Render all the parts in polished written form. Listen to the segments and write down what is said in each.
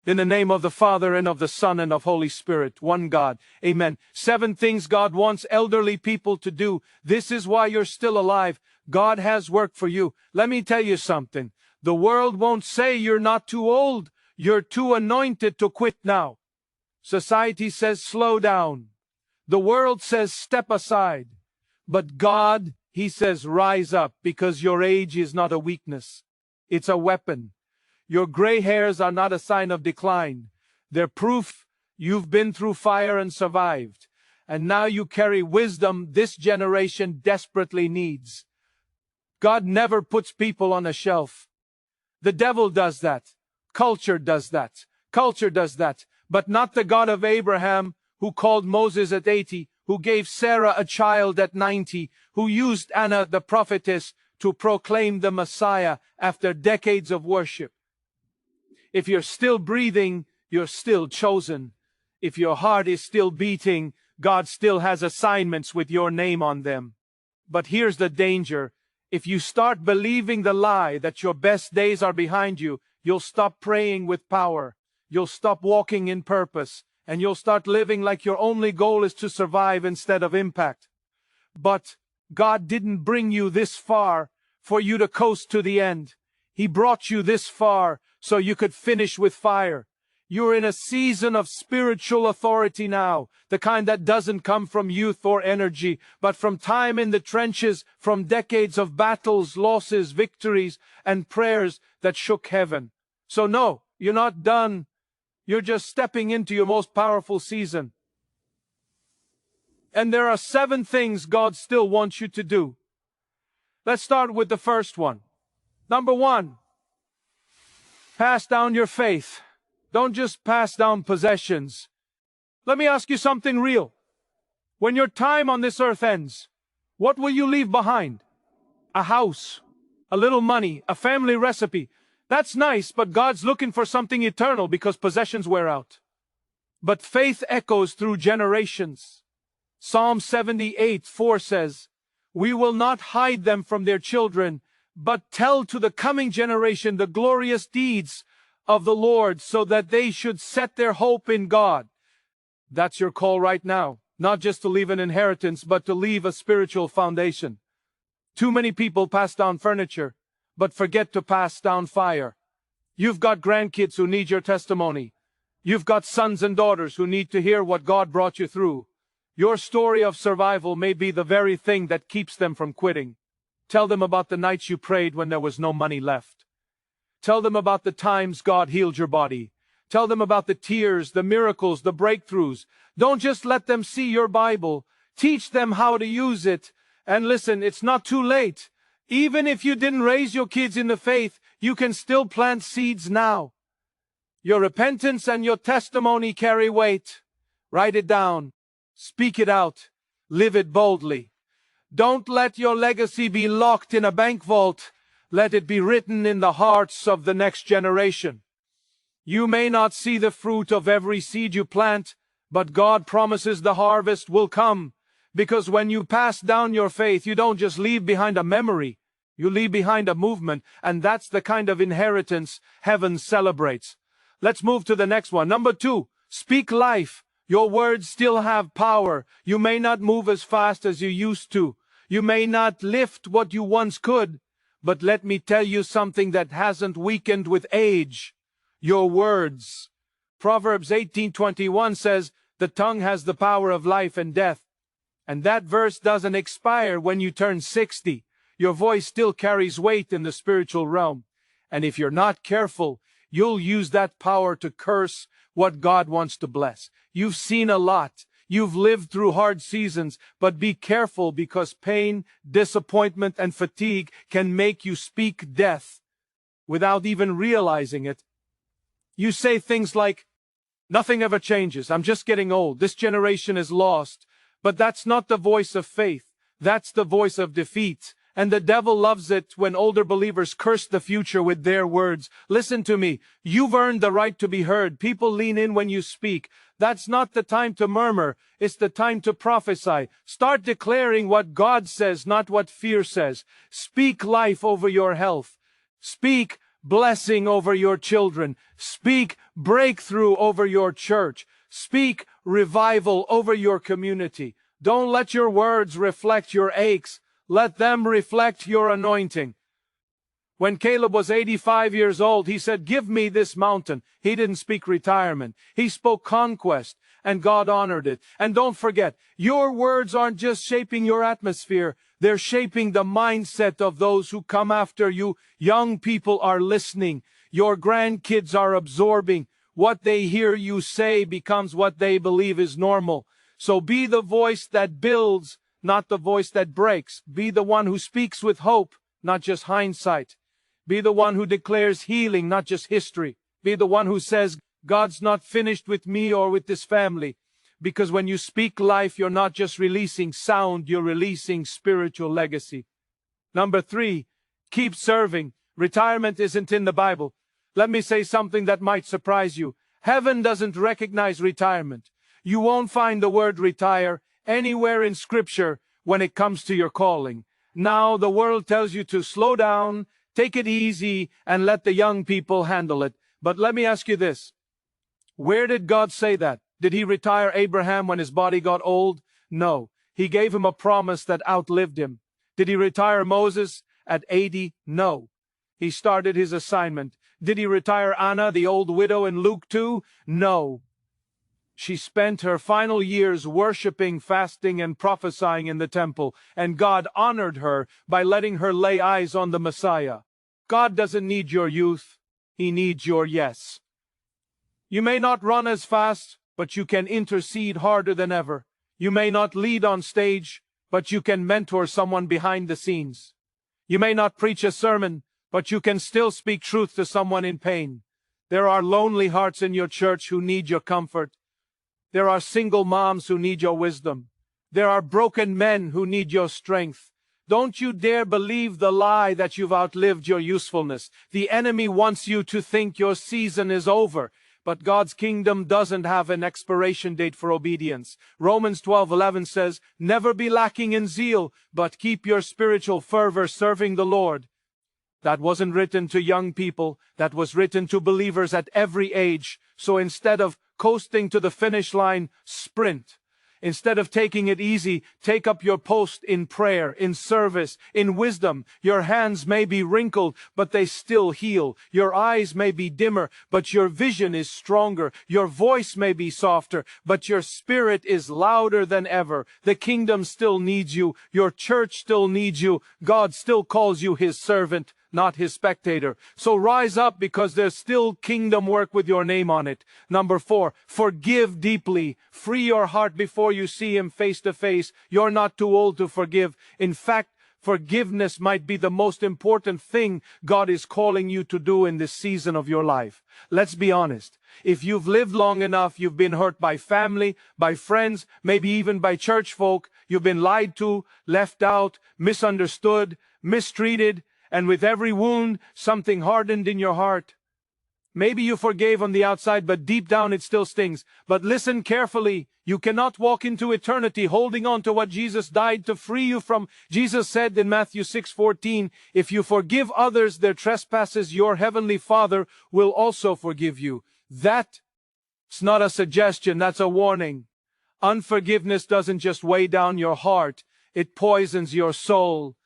In the name of the Father, and of the Son, and of Holy Spirit, one God. Amen. 7 things God wants elderly people to do. This is why you're still alive. God has work for you. Let me tell you something. The world won't say you're not too old. You're too anointed to quit now. Society says slow down. The world says step aside. But God, He says rise up, because your age is not a weakness. It's a weapon. Your gray hairs are not a sign of decline. They're proof you've been through fire and survived. And now you carry wisdom this generation desperately needs. God never puts people on a shelf. The devil does that. Culture does that. Culture does that. But not the God of Abraham, who called Moses at 80, who gave Sarah a child at 90, who used Anna the prophetess to proclaim the Messiah after decades of worship. If you're still breathing, you're still chosen. If your heart is still beating, God still has assignments with your name on them. But here's the danger. If you start believing the lie that your best days are behind you, you'll stop praying with power. You'll stop walking in purpose. And you'll start living like your only goal is to survive instead of impact. But God didn't bring you this far for you to coast to the end. He brought you this far so you could finish with fire. You're in a season of spiritual authority now, the kind that doesn't come from youth or energy, but from time in the trenches, from decades of battles, losses, victories, and prayers that shook heaven. So no, you're not done. You're just stepping into your most powerful season. And there are 7 things God still wants you to do. Let's start with the first one. Number 1, pass down your faith. Don't just pass down possessions. Let me ask you something real. When your time on this earth ends, what will you leave behind? A house, a little money, a family recipe. That's nice, but God's looking for something eternal because possessions wear out. But faith echoes through generations. Psalm 78:4 says, "We will not hide them from their children, but tell to the coming generation the glorious deeds of the Lord, so that they should set their hope in God." That's your call right now. Not just to leave an inheritance, but to leave a spiritual foundation. Too many people pass down furniture, but forget to pass down fire. You've got grandkids who need your testimony. You've got sons and daughters who need to hear what God brought you through. Your story of survival may be the very thing that keeps them from quitting. Tell them about the nights you prayed when there was no money left. Tell them about the times God healed your body. Tell them about the tears, the miracles, the breakthroughs. Don't just let them see your Bible. Teach them how to use it. And listen, it's not too late. Even if you didn't raise your kids in the faith, you can still plant seeds now. Your repentance and your testimony carry weight. Write it down. Speak it out. Live it boldly. Don't let your legacy be locked in a bank vault. Let it be written in the hearts of the next generation. You may not see the fruit of every seed you plant, but God promises the harvest will come. Because when you pass down your faith, you don't just leave behind a memory. You leave behind a movement, and that's the kind of inheritance heaven celebrates. Let's move to the next one. Number 2, speak life. Your words still have power. You may not move as fast as you used to. You may not lift what you once could. But let me tell you something that hasn't weakened with age. Your words. Proverbs 18:21 says, "The tongue has the power of life and death." And that verse doesn't expire when you turn 60. Your voice still carries weight in the spiritual realm. And if you're not careful, you'll use that power to curse what God wants to bless. You've seen a lot. You've lived through hard seasons, but be careful, because pain, disappointment, and fatigue can make you speak death without even realizing it. You say things like, "Nothing ever changes. I'm just getting old. This generation is lost." But that's not the voice of faith. That's the voice of defeat. And the devil loves it when older believers curse the future with their words. Listen to me. You've earned the right to be heard. People lean in when you speak. That's not the time to murmur. It's the time to prophesy. Start declaring what God says, not what fear says. Speak life over your health. Speak blessing over your children. Speak breakthrough over your church. Speak revival over your community. Don't let your words reflect your aches. Let them reflect your anointing. When Caleb was 85 years old, he said, "Give me this mountain." He didn't speak retirement. He spoke conquest, and God honored it. And don't forget, your words aren't just shaping your atmosphere. They're shaping the mindset of those who come after you. Young people are listening. Your grandkids are absorbing. What they hear you say becomes what they believe is normal. So be the voice that builds, not the voice that breaks. Be the one who speaks with hope, not just hindsight. Be the one who declares healing, not just history. Be the one who says, God's not finished with me or with this family. Because when you speak life, you're not just releasing sound, you're releasing spiritual legacy. Number 3, keep serving. Retirement isn't in the Bible. Let me say something that might surprise you. Heaven doesn't recognize retirement. You won't find the word retire anywhere in Scripture when it comes to your calling. Now the world tells you to slow down, take it easy, and let the young people handle it. But let me ask you this. Where did God say that? Did he retire Abraham when his body got old? No. He gave him a promise that outlived him. Did he retire Moses at 80? No. He started his assignment. Did he retire Anna, the old widow, in Luke 2? No. She spent her final years worshiping, fasting, and prophesying in the temple, and God honored her by letting her lay eyes on the Messiah. God doesn't need your youth. He needs your yes. You may not run as fast, but you can intercede harder than ever. You may not lead on stage, but you can mentor someone behind the scenes. You may not preach a sermon, but you can still speak truth to someone in pain. There are lonely hearts in your church who need your comfort. There are single moms who need your wisdom. There are broken men who need your strength. Don't you dare believe the lie that you've outlived your usefulness. The enemy wants you to think your season is over. But God's kingdom doesn't have an expiration date for obedience. Romans 12:11 says, "Never be lacking in zeal, but keep your spiritual fervor serving the Lord." That wasn't written to young people. That was written to believers at every age. So instead of coasting to the finish line, sprint. Instead of taking it easy, take up your post in prayer, in service, in wisdom. Your hands may be wrinkled, but they still heal. Your eyes may be dimmer, but your vision is stronger. Your voice may be softer, but your spirit is louder than ever. The kingdom still needs you. Your church still needs you. God still calls you his servant, not his spectator. So rise up, because there's still kingdom work with your name on it. Number 4, forgive deeply. Free your heart before you see him face to face. You're not too old to forgive. In fact, forgiveness might be the most important thing God is calling you to do in this season of your life. Let's be honest. If you've lived long enough, you've been hurt by family, by friends, maybe even by church folk. You've been lied to, left out, misunderstood, mistreated, and with every wound, something hardened in your heart. Maybe you forgave on the outside, but deep down it still stings. But listen carefully. You cannot walk into eternity holding on to what Jesus died to free you from. Jesus said in Matthew 6:14, "If you forgive others their trespasses, your heavenly Father will also forgive you." That's not a suggestion, that's a warning. Unforgiveness doesn't just weigh down your heart, it poisons your soul.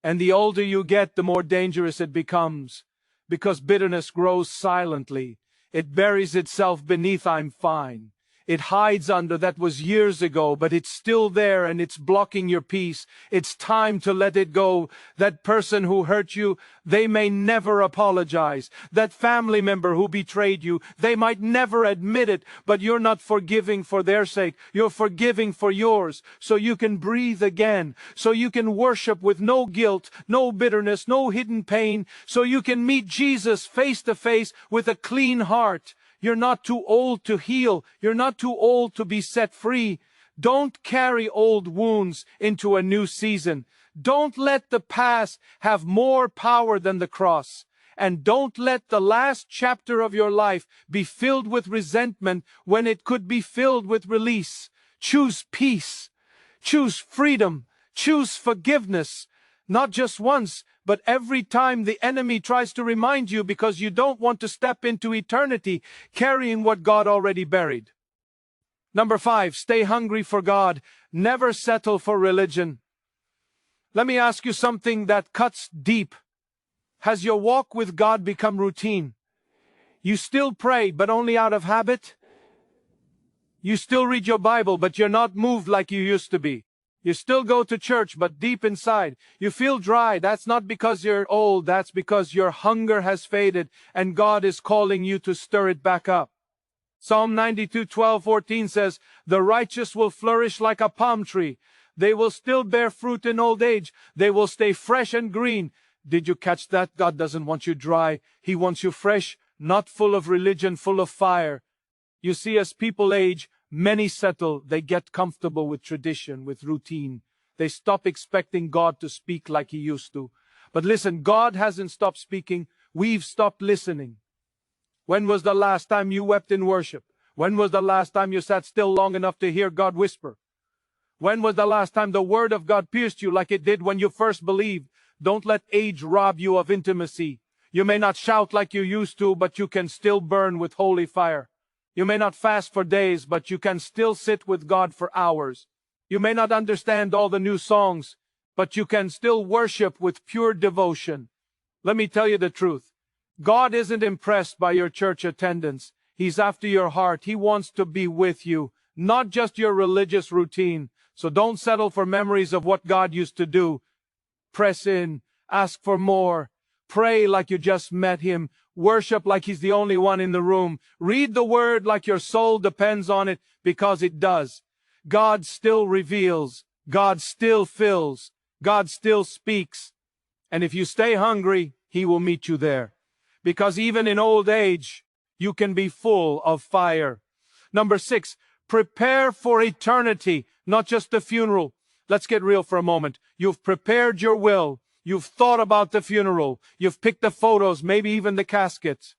And the older you get, the more dangerous it becomes. Because bitterness grows silently. It buries itself beneath "I'm fine." It hides under "that was years ago," but it's still there and it's blocking your peace. It's time to let it go. That person who hurt you, they may never apologize. That family member who betrayed you, they might never admit it, but you're not forgiving for their sake. You're forgiving for yours, so you can breathe again, so you can worship with no guilt, no bitterness, no hidden pain, so you can meet Jesus face to face with a clean heart. You're not too old to heal. You're not too old to be set free. Don't carry old wounds into a new season. Don't let the past have more power than the cross. And don't let the last chapter of your life be filled with resentment when it could be filled with release. Choose peace. Choose freedom. Choose forgiveness. Not just once, but every time the enemy tries to remind you, because you don't want to step into eternity carrying what God already buried. Number 5, stay hungry for God. Never settle for religion. Let me ask you something that cuts deep. Has your walk with God become routine? You still pray, but only out of habit? You still read your Bible, but you're not moved like you used to be. You still go to church, but deep inside, you feel dry. That's not because you're old. That's because your hunger has faded, and God is calling you to stir it back up. Psalm 92:12-14 says, "The righteous will flourish like a palm tree. They will still bear fruit in old age. They will stay fresh and green." Did you catch that? God doesn't want you dry. He wants you fresh, not full of religion, full of fire. You see, as people age, many settle. They get comfortable with tradition, with routine. They stop expecting God to speak like He used to. But listen, God hasn't stopped speaking. We've stopped listening. When was the last time you wept in worship? When was the last time you sat still long enough to hear God whisper? When was the last time the Word of God pierced you like it did when you first believed? Don't let age rob you of intimacy. You may not shout like you used to, but you can still burn with holy fire. You may not fast for days, but you can still sit with God for hours. You may not understand all the new songs, but you can still worship with pure devotion. Let me tell you the truth. God isn't impressed by your church attendance. He's after your heart. He wants to be with you, not just your religious routine. So don't settle for memories of what God used to do. Press in, ask for more, pray like you just met Him, worship like He's the only one in the room, read the Word like your soul depends on it, because it does. God still reveals, God still fills, God still speaks. And if you stay hungry, He will meet you there. Because even in old age, you can be full of fire. Number 6, prepare for eternity, not just the funeral. Let's get real for a moment. You've prepared your will. You've thought about the funeral. You've picked the photos, maybe even the caskets.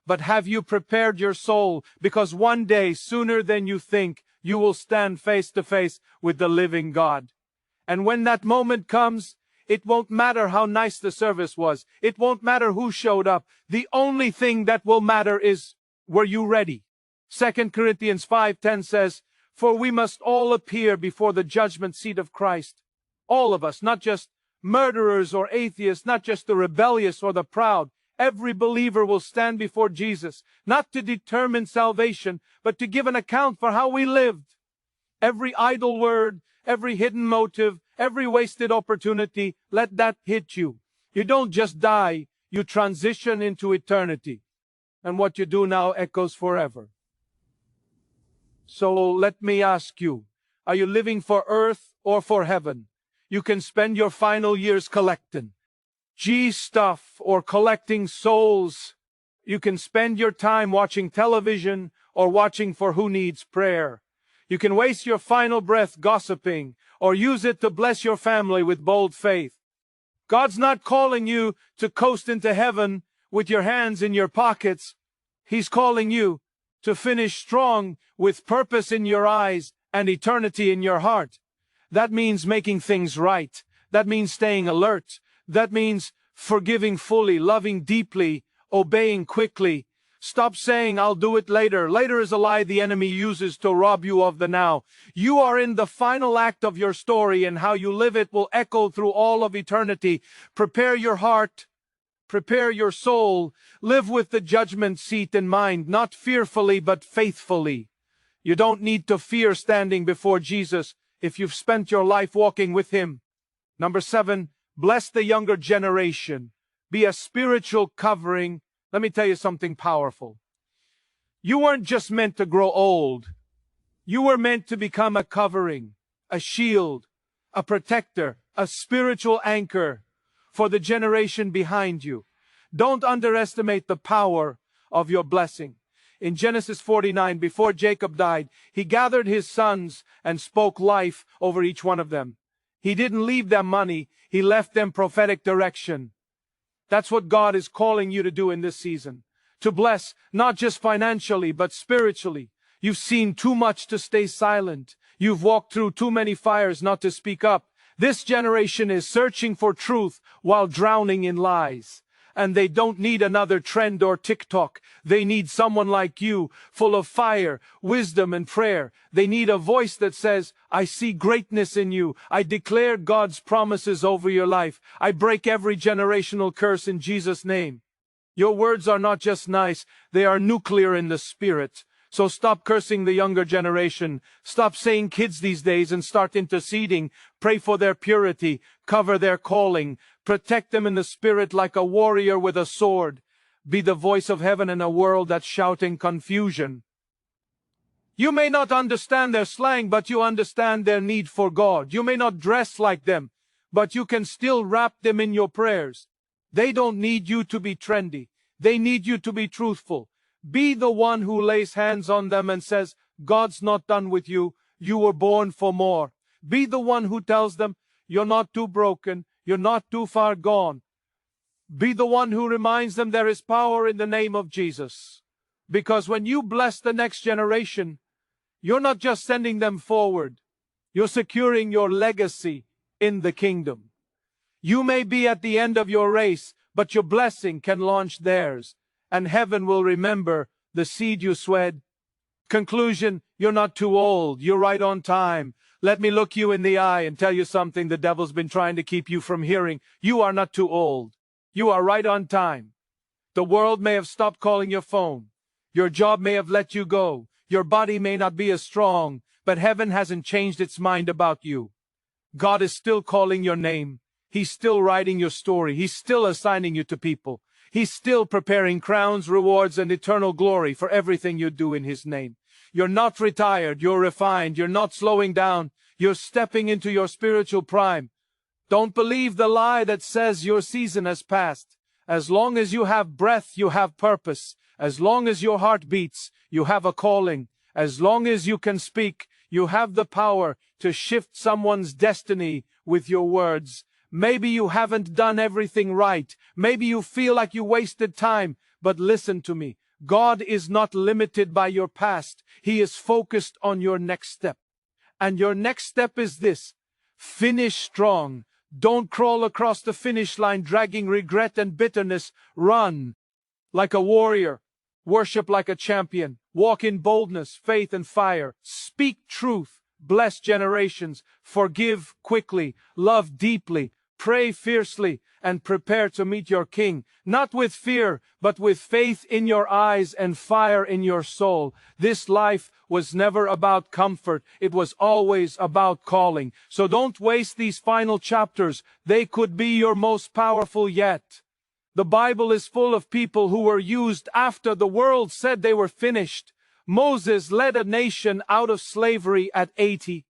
But have you prepared your soul? Because one day, sooner than you think, you will stand face to face with the living God. And when that moment comes, it won't matter how nice the service was. It won't matter who showed up. The only thing that will matter is, were you ready? 2 Corinthians 5:10 says, "For we must all appear before the judgment seat of Christ." All of us, not just murderers or atheists, not just the rebellious or the proud. Every believer will stand before Jesus, not to determine salvation, but to give an account for how we lived. Every idle word, every hidden motive, every wasted opportunity, let that hit you. You don't just die, you transition into eternity. And what you do now echoes forever. So let me ask you, are you living for earth or for heaven? You can spend your final years collecting stuff or collecting souls. You can spend your time watching television or watching for who needs prayer. You can waste your final breath gossiping or use it to bless your family with bold faith. God's not calling you to coast into heaven with your hands in your pockets. He's calling you to finish strong with purpose in your eyes and eternity in your heart. That means making things right. That means staying alert. That means forgiving fully, loving deeply, obeying quickly. Stop saying, "I'll do it later." Later is a lie the enemy uses to rob you of the now. You are in the final act of your story, and how you live it will echo through all of eternity. Prepare your heart. Prepare your soul. Live with the judgment seat in mind, not fearfully, but faithfully. You don't need to fear standing before Jesus if you've spent your life walking with Him. Number 7, bless the younger generation. Be a spiritual covering. Let me tell you something powerful. You weren't just meant to grow old. You were meant to become a covering, a shield, a protector, a spiritual anchor for the generation behind you. Don't underestimate the power of your blessing. In Genesis 49, before Jacob died, he gathered his sons and spoke life over each one of them. He didn't leave them money. He left them prophetic direction. That's what God is calling you to do in this season. To bless, not just financially, but spiritually. You've seen too much to stay silent. You've walked through too many fires not to speak up. This generation is searching for truth while drowning in lies. And they don't need another trend or TikTok. They need someone like you, full of fire, wisdom, and prayer. They need a voice that says, I see greatness in you. I declare God's promises over your life. I break every generational curse in Jesus' name. Your words are not just nice, they are nuclear in the spirit. So stop cursing the younger generation. Stop saying kids these days and start interceding. Pray for their purity. Cover their calling. Protect them in the spirit like a warrior with a sword. Be the voice of heaven in a world that's shouting confusion. You may not understand their slang, but you understand their need for God. You may not dress like them, but you can still wrap them in your prayers. They don't need you to be trendy. They need you to be truthful. Be the one who lays hands on them and says, God's not done with you. You were born for more. Be the one who tells them, you're not too broken. You're not too far gone. Be the one who reminds them there is power in the name of Jesus. Because when you bless the next generation, you're not just sending them forward. You're securing your legacy in the kingdom. You may be at the end of your race, but your blessing can launch theirs. And heaven will remember the seed you sowed. Conclusion, you're not too old. You're right on time. Let me look you in the eye and tell you something the devil's been trying to keep you from hearing. You are not too old. You are right on time. The world may have stopped calling your phone. Your job may have let you go. Your body may not be as strong, but heaven hasn't changed its mind about you. God is still calling your name. He's still writing your story. He's still assigning you to people. He's still preparing crowns, rewards, and eternal glory for everything you do in His name. You're not retired. You're refined. You're not slowing down. You're stepping into your spiritual prime. Don't believe the lie that says your season has passed. As long as you have breath, you have purpose. As long as your heart beats, you have a calling. As long as you can speak, you have the power to shift someone's destiny with your words. Maybe you haven't done everything right. Maybe you feel like you wasted time. But listen to me. God is not limited by your past. He is focused on your next step. And your next step is this. Finish strong. Don't crawl across the finish line dragging regret and bitterness. Run like a warrior. Worship like a champion. Walk in boldness, faith, and fire. Speak truth. Bless generations. Forgive quickly. Love deeply. Pray fiercely and prepare to meet your King, not with fear, but with faith in your eyes and fire in your soul. This life was never about comfort. It was always about calling. So don't waste these final chapters. They could be your most powerful yet. The Bible is full of people who were used after the world said they were finished. Moses led a nation out of slavery at 80.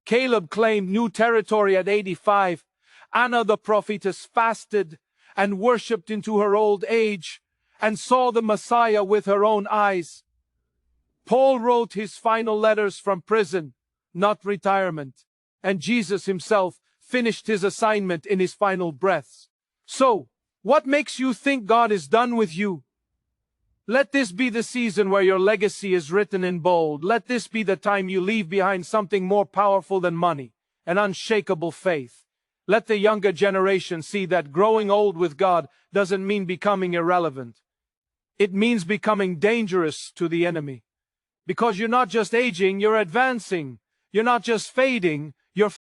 Caleb claimed new territory at 85. Anna the prophetess fasted and worshipped into her old age and saw the Messiah with her own eyes. Paul wrote his final letters from prison, not retirement, and Jesus himself finished his assignment in his final breaths. So, what makes you think God is done with you? Let this be the season where your legacy is written in bold. Let this be the time you leave behind something more powerful than money, an unshakable faith. Let the younger generation see that growing old with God doesn't mean becoming irrelevant. It means becoming dangerous to the enemy. Because you're not just aging, you're advancing. You're not just fading, you're